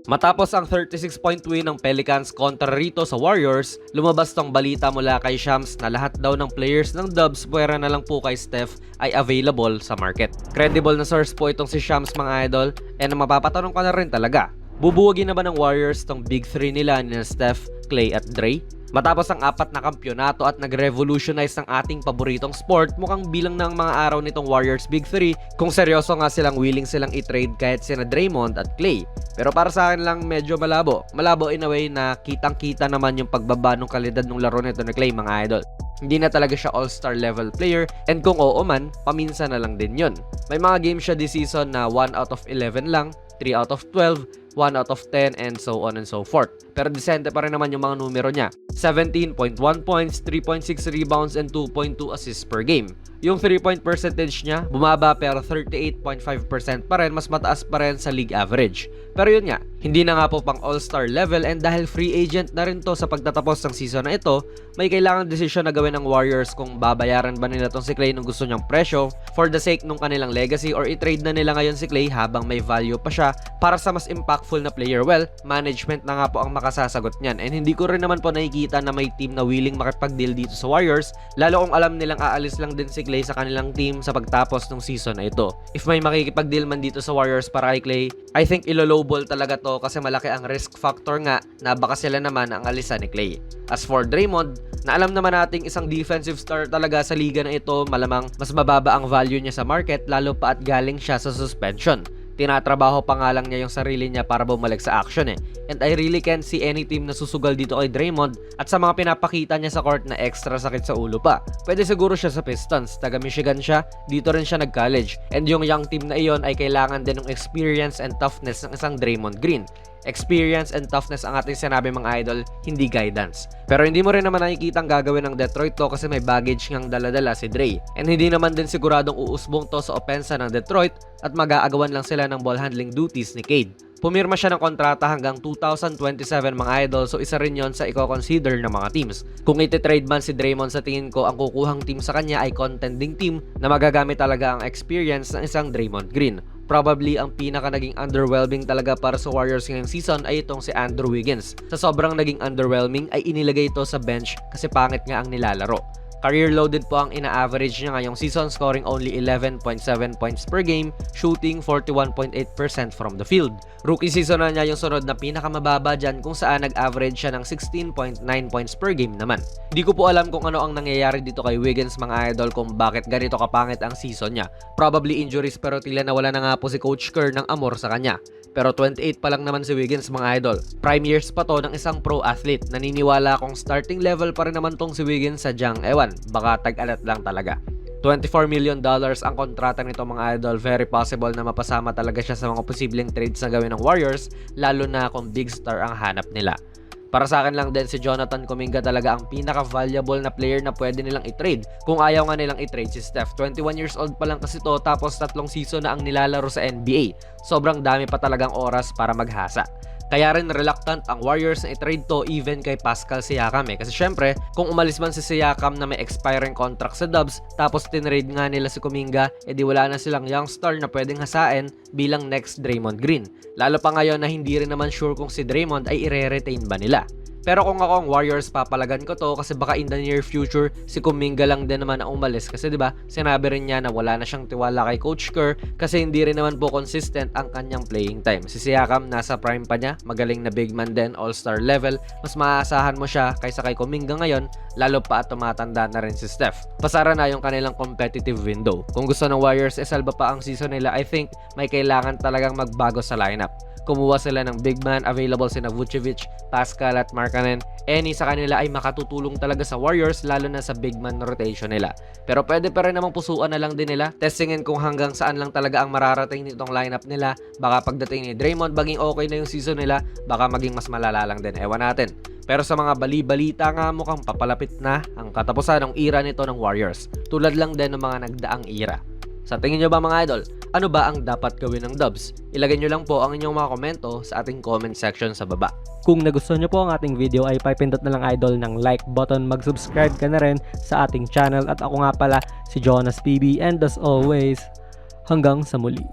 Matapos ang 36-point win ng Pelicans kontra rito sa Warriors, lumabas tong balita mula kay Shams na lahat daw ng players ng Dubs puwera na lang po kay Steph ay available sa market. Credible na source po itong si Shams mga idol, and mapapatanong ka na rin talaga, bubuwagin na ba ng Warriors tong Big 3 nila ni Steph, Clay at Dre? Matapos ang 4 na kampyonato at nag-revolutionize ng ating paboritong sport, mukhang bilang ng mga araw nitong Warriors Big 3 kung seryoso nga willing silang i-trade kahit sina Draymond at Clay. Pero para sa akin lang medyo malabo. Malabo in a way na kitang-kita naman yung pagbaba ng kalidad ng laro nito ni Clay mga idol. Hindi na talaga siya all-star level player, and kung oo man, paminsan na lang din yun. May mga games siya this season na 1 out of 11 lang, 3 out of 12, 1 out of 10, and so on and so forth. Pero decente pa rin naman yung mga numero niya. 17.1 points, 3.6 rebounds, and 2.2 assists per game. Yung 3-point percentage niya, bumaba pero 38.5% pa rin, mas mataas pa rin sa league average. Pero yun nga, hindi na nga po pang all-star level, and dahil free agent na rin to sa pagtatapos ng season na ito, may kailangan decision na gawin ng Warriors kung babayaran ba nila tong si Clay ng gusto niyang presyo for the sake ng kanilang legacy, or i-trade na nila ngayon si Clay habang may value pa siya para sa mas impactful na player. Well, management na nga po ang makasasagot niyan, and hindi ko rin naman po nakikita na may team na willing makipag-deal dito sa Warriors, lalo kung alam nilang aalis lang din si Clay sa kanilang team sa pagtapos ng season na ito. If may makikipag-deal man dito sa Warriors para kay Clay, I think ilo-lowball talaga to kasi malaki ang risk factor nga na baka sila naman ang alisan ni Clay. As for Draymond, na alam naman nating isang defensive star talaga sa liga na ito, malamang mas mababa ang value niya sa market lalo pa at galing siya sa suspension. Tinatrabaho pa nga lang niya yung sarili niya para bumalik sa action And I really can't see any team na susugal dito kay Draymond, at sa mga pinapakita niya sa court na extra sakit sa ulo pa. Pwede siguro siya sa Pistons, taga Michigan siya, dito rin siya nag-college. And yung young team na iyon ay kailangan din ng experience and toughness ng isang Draymond Green. Experience and toughness ang ating sinabi mga idol, hindi guidance. Pero hindi mo rin naman nakikita ang gagawin ng Detroit to kasi may baggage ngang daladala si Dre. And hindi naman din siguradong uusbong to sa opensa ng Detroit at mag-aagawan lang sila ng ball handling duties ni Cade. Pumirma siya ng kontrata hanggang 2027 mga idol, so isa rin yon sa i-consider ng mga teams. Kung iti-trade man si Draymond, sa tingin ko ang kukuhang team sa kanya ay contending team na magagamit talaga ang experience ng isang Draymond Green. Probably ang pinaka naging underwhelming talaga para sa Warriors ngayong season ay itong si Andrew Wiggins. Sa sobrang naging underwhelming ay inilagay ito sa bench kasi pangit nga ang nilalaro. Career low din po ang ina-average niya ngayong season, scoring only 11.7 points per game, shooting 41.8% from the field. Rookie season na niya yung sunod na pinakamababa dyan kung saan nag-average siya ng 16.9 points per game naman. Hindi ko po alam kung ano ang nangyayari dito kay Wiggins mga idol, kung bakit ganito kapangit ang season niya. Probably injuries, pero tila nawala na nga po si Coach Kerr ng amor sa kanya. Pero 28 pa lang naman si Wiggins mga idol. Prime years pa to ng isang pro athlete. Naniniwala akong starting level pa rin naman tong si Wiggins, sadyang ewan, baka tag-alat lang talaga. $24 million ang kontrata nito mga idol. Very possible na mapasama talaga siya sa mga posibleng trades na gawin ng Warriors, lalo na kung big star ang hanap nila. Para sa akin lang din si Jonathan Kuminga talaga ang pinaka-valuable na player na pwede nilang i-trade. Kung ayaw nga nilang i-trade si Steph. 21 years old pa lang kasi to, tapos 3 season na ang nilalaro sa NBA. Sobrang dami pa talagang oras para maghasa. Kaya rin reluctant ang Warriors na i-trade to even kay Pascal Siakam Kasi syempre, kung umalis man si Siakam na may expiring contract sa Dubs, tapos tinrade nga nila si Kuminga, edi wala na silang young star na pwedeng hasain bilang next Draymond Green. Lalo pa ngayon na hindi rin naman sure kung si Draymond ay ire-retain ba nila. Pero kung ako ang Warriors, papalagan ko to kasi baka in the near future si Kuminga lang din naman ang umalis kasi 'di ba? Sinabi rin niya na wala na siyang tiwala kay Coach Kerr kasi hindi rin naman po consistent ang kanyang playing time. Si Siakam nasa prime pa niya, magaling na big man din, all-star level. Mas maaasahan mo siya kaysa kay Kuminga ngayon, lalo pa at tumatanda na rin si Steph. Pasara na yung kanilang competitive window. Kung gusto ng Warriors salba pa ang season nila, I think may kailangan talagang magbago sa lineup. Kumuha sila ng big man, available sina Vucevic, Pascal at Markkanen. Any sa kanila ay makatutulong talaga sa Warriors, lalo na sa big man rotation nila. Pero pwede pa rin namang pusuan na lang din nila, testingin kung hanggang saan lang talaga ang mararating nitong lineup nila. Baka pagdating ni Draymond maging okay na yung season nila, baka maging mas malala lang din, ewan natin. Pero sa mga bali-balita nga mukhang papalapit na ang katapusan ng era nito ng Warriors, tulad lang din ng mga nagdaang era. Sa tingin nyo ba mga idol, ano ba ang dapat gawin ng Dubs? Ilagay nyo lang po ang inyong mga komento sa ating comment section sa baba. Kung nagustuhan nyo po ang ating video ay pipindot na lang idol ng like button, mag-subscribe ka na rin sa ating channel at ako nga pala si Jonas PB, and as always, hanggang sa muli.